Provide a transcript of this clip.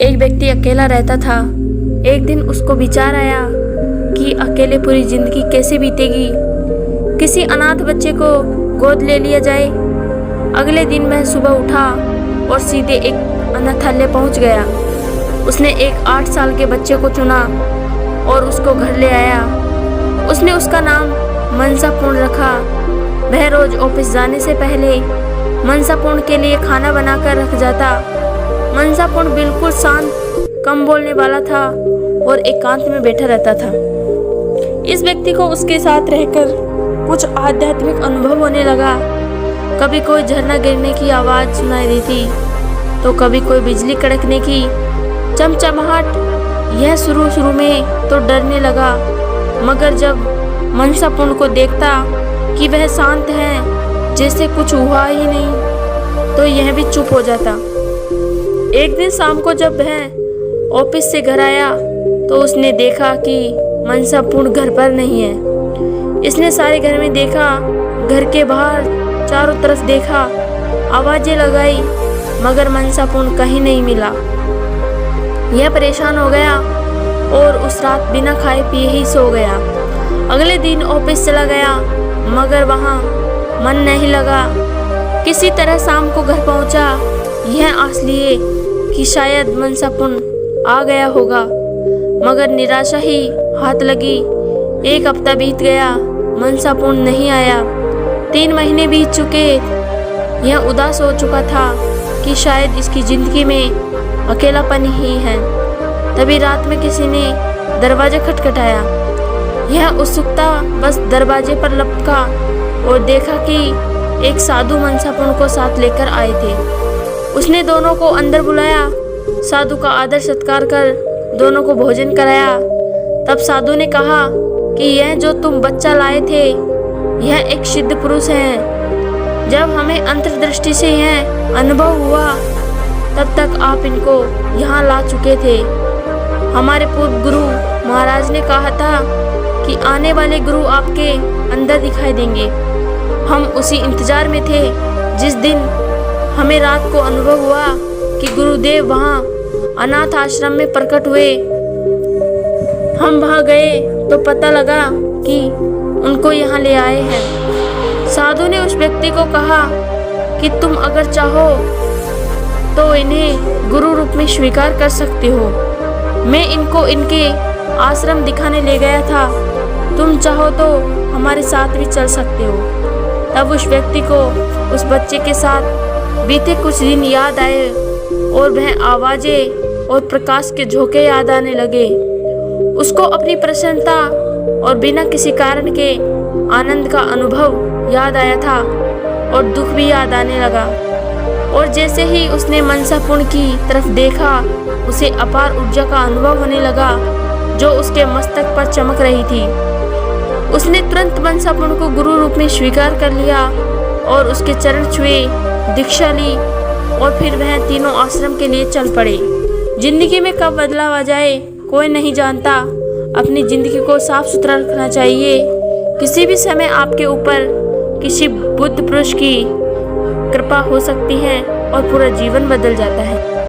एक व्यक्ति अकेला रहता था। एक दिन उसको विचार आया कि अकेले पूरी जिंदगी कैसे बीतेगी। किसी अनाथ बच्चे को गोद ले लिया जाए। अगले दिन वह सुबह उठा और सीधे एक अनाथालय पहुंच गया। उसने एक 8 साल के बच्चे को चुना और उसको घर ले आया। उसने उसका नाम मनसापूर्ण रखा। वह रोज ऑफिस जाने से पहले मनसापूर्ण के लिए खाना बनाकर रख जाता। मनसापूर्ण बिल्कुल शांत, कम बोलने वाला था और एकांत में बैठा रहता था। इस व्यक्ति को उसके साथ रहकर कुछ आध्यात्मिक अनुभव होने लगा। कभी कोई झरना गिरने की आवाज़ सुनाई देती तो कभी कोई बिजली कड़कने की चमचमाहट। यह शुरू में तो डरने लगा, मगर जब मनसापूर्ण को देखता कि वह शांत है, जैसे कुछ हुआ ही नहीं, तो यह भी चुप हो जाता। एक दिन शाम को जब वह ऑफिस से घर आया तो उसने देखा कि मनसापूर्ण घर पर नहीं है। इसने सारे घर में देखा, घर के बाहर चारों तरफ देखा, आवाजें लगाई, मगर मनसापूर्ण कहीं नहीं मिला। यह परेशान हो गया और उस रात बिना खाए पिए ही सो गया। अगले दिन ऑफिस चला गया, मगर वहाँ मन नहीं लगा। किसी तरह शाम को घर पहुँचा, यह आस लिए कि शायद मनसापूर्ण आ गया होगा, मगर निराशा ही हाथ लगी। 1 हफ्ता बीत गया, मनसापूर्ण नहीं आया। 3 महीने बीत चुके। यह उदास हो चुका था कि शायद इसकी जिंदगी में अकेलापन ही है। तभी रात में किसी ने दरवाजा खटखटाया। यह उत्सुकता बस दरवाजे पर लपका और देखा कि एक साधु मनसापूर्ण को साथ लेकर आए थे। उसने दोनों को अंदर बुलाया। साधु का आदर सत्कार कर दोनों को भोजन कराया। तब साधु ने कहा कि यह जो तुम बच्चा लाए थे, यह एक सिद्ध पुरुष है। जब हमें अंतर्दृष्टि से यह अनुभव हुआ, तब तक आप इनको यहाँ ला चुके थे। हमारे पूर्व गुरु महाराज ने कहा था कि आने वाले गुरु आपके अंदर दिखाई देंगे। हम उसी इंतजार में थे जिस दिन हमें रात को अनुभव हुआ कि गुरुदेव वहाँ अनाथ आश्रम में प्रकट हुए। हम वहाँ गए तो पता लगा कि उनको यहाँ ले आए हैं। साधु ने उस व्यक्ति को कहा कि तुम अगर चाहो तो इन्हें गुरु रूप में स्वीकार कर सकते हो। मैं इनको इनके आश्रम दिखाने ले गया था। तुम चाहो तो हमारे साथ भी चल सकते हो। तब उस व्यक्ति को उस बच्चे के साथ बीते कुछ दिन याद आए और वह आवाजें और प्रकाश के झोंके याद आने लगे। उसको अपनी प्रसन्नता और बिना किसी कारण के आनंद का अनुभव याद आया था और दुख भी याद आने लगा। और जैसे ही उसने मनसापूर्ण की तरफ देखा, उसे अपार ऊर्जा का अनुभव होने लगा जो उसके मस्तक पर चमक रही थी। उसने तुरंत मनसापूर्ण को गुरु रूप में स्वीकार कर लिया और उसके चरण छुए, दीक्षा ली और फिर वह तीनों आश्रम के लिए चल पड़े। जिंदगी में कब बदलाव आ जाए कोई नहीं जानता। अपनी जिंदगी को साफ सुथरा रखना चाहिए। किसी भी समय आपके ऊपर किसी बुद्ध पुरुष की कृपा हो सकती है और पूरा जीवन बदल जाता है।